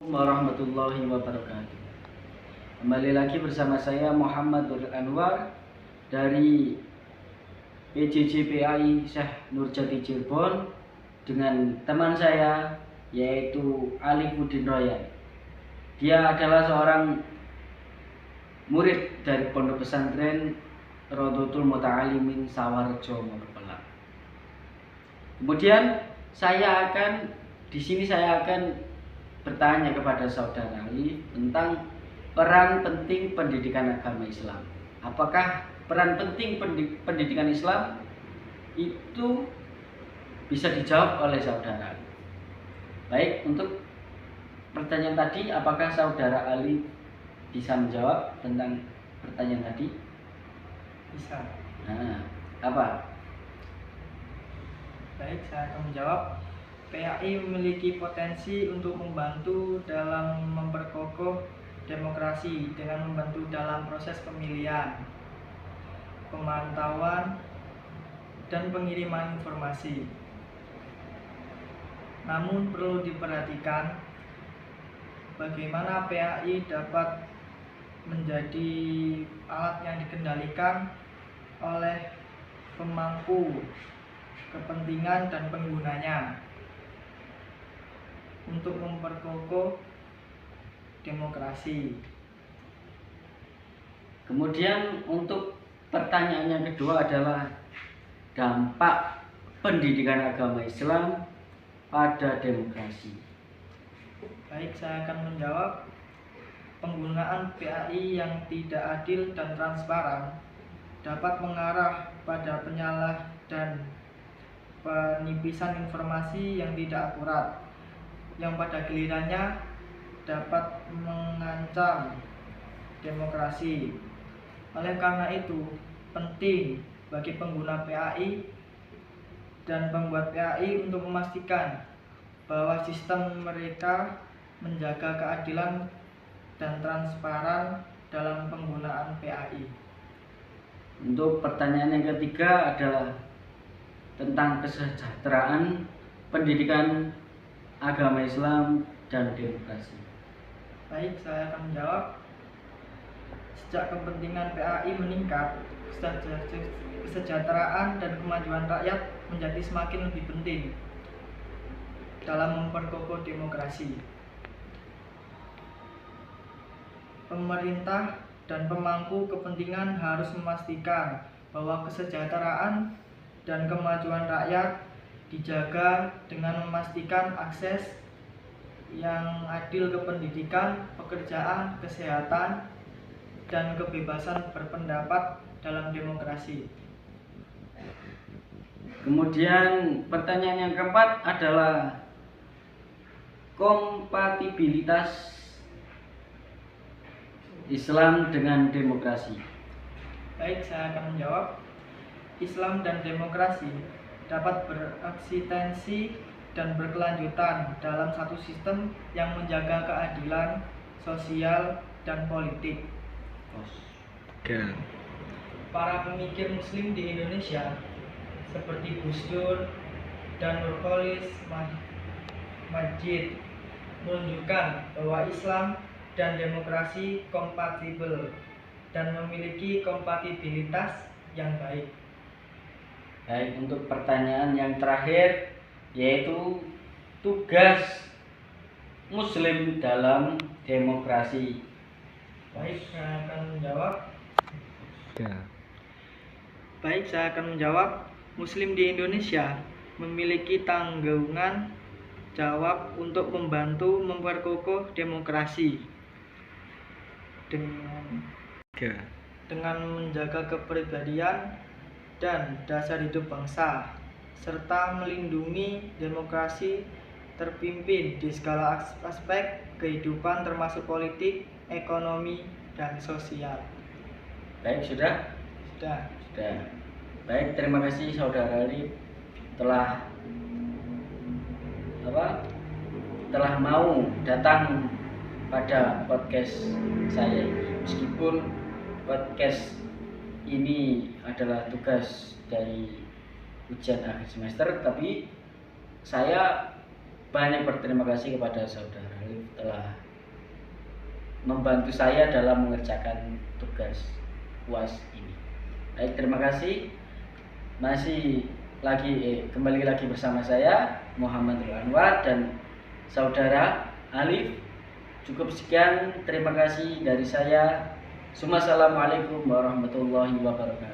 Warahmatullahi wabarakatuh. Kembali lagi bersama saya Muhammad Nurul Anwar dari PJJ PAI Syekh Nurjati Cirebon dengan teman saya yaitu Alifuddin Royan. Dia adalah seorang murid dari Pondok Pesantren Rodotul Muta'alimin Sawarjo Monopelang. Kemudian di sini saya akan bertanya kepada saudara Ali tentang peran penting pendidikan agama Islam. Apakah peran penting pendidikan Islam itu bisa dijawab oleh saudara Ali? Baik, untuk pertanyaan tadi, apakah saudara Ali bisa menjawab tentang pertanyaan tadi? Bisa. Nah, apa? Baik, saya akan menjawab. PAI memiliki potensi untuk membantu dalam memperkokoh demokrasi dengan membantu dalam proses pemilihan, pemantauan, dan pengiriman informasi. Namun perlu diperhatikan bagaimana PAI dapat menjadi alat yang dikendalikan oleh pemangku kepentingan dan penggunanya untuk memperkokoh demokrasi. Kemudian untuk pertanyaan yang kedua adalah dampak pendidikan agama Islam pada demokrasi. Baik, saya akan menjawab. Penggunaan PAI yang tidak adil dan transparan dapat mengarah pada penyalah dan penipisan informasi yang tidak akurat, yang pada gilirannya dapat mengancam demokrasi. Oleh karena itu, penting bagi pengguna PAI dan pembuat PAI untuk memastikan bahwa sistem mereka menjaga keadilan dan transparan dalam penggunaan PAI. Untuk pertanyaan yang ketiga adalah tentang kesejahteraan pendidikan agama Islam dan demokrasi. Baik, saya akan menjawab. Sejak kepentingan PAI meningkat, kesejahteraan dan kemajuan rakyat menjadi semakin lebih penting dalam memperkokoh demokrasi. Pemerintah dan pemangku kepentingan harus memastikan bahwa kesejahteraan dan kemajuan rakyat dijaga dengan memastikan akses yang adil ke pendidikan, pekerjaan, kesehatan, dan kebebasan berpendapat dalam demokrasi. Kemudian pertanyaan yang keempat adalah kompatibilitas Islam dengan demokrasi. Baik, saya akan menjawab. Islam dan demokrasi dapat bereksistensi dan berkelanjutan dalam satu sistem yang menjaga keadilan sosial dan politik. Para pemikir Muslim di Indonesia seperti Gus Dur dan Nurholis Majid menunjukkan bahwa Islam dan demokrasi kompatibel dan memiliki kompatibilitas yang baik. Baik, untuk pertanyaan yang terakhir yaitu tugas Muslim dalam demokrasi. Baik, saya akan menjawab. Ya. Baik, saya akan menjawab. Muslim di Indonesia memiliki tanggungan jawab untuk membantu memperkokoh demokrasi dengan menjaga kepribadian dan dasar hidup bangsa, serta melindungi demokrasi terpimpin di segala aspek kehidupan termasuk politik, ekonomi, dan sosial. Baik, sudah? Sudah. Baik, terima kasih saudara Ali telah mau datang pada podcast saya. Meskipun podcast ini adalah tugas dari ujian akhir semester, tapi saya banyak berterima kasih kepada saudara Alif telah membantu saya dalam mengerjakan tugas UAS ini. Baik, terima kasih. Masih lagi kembali lagi bersama saya Muhammad Anwar dan saudara Alif. Cukup sekian, terima kasih dari saya. Assalamualaikum warahmatullahi wabarakatuh.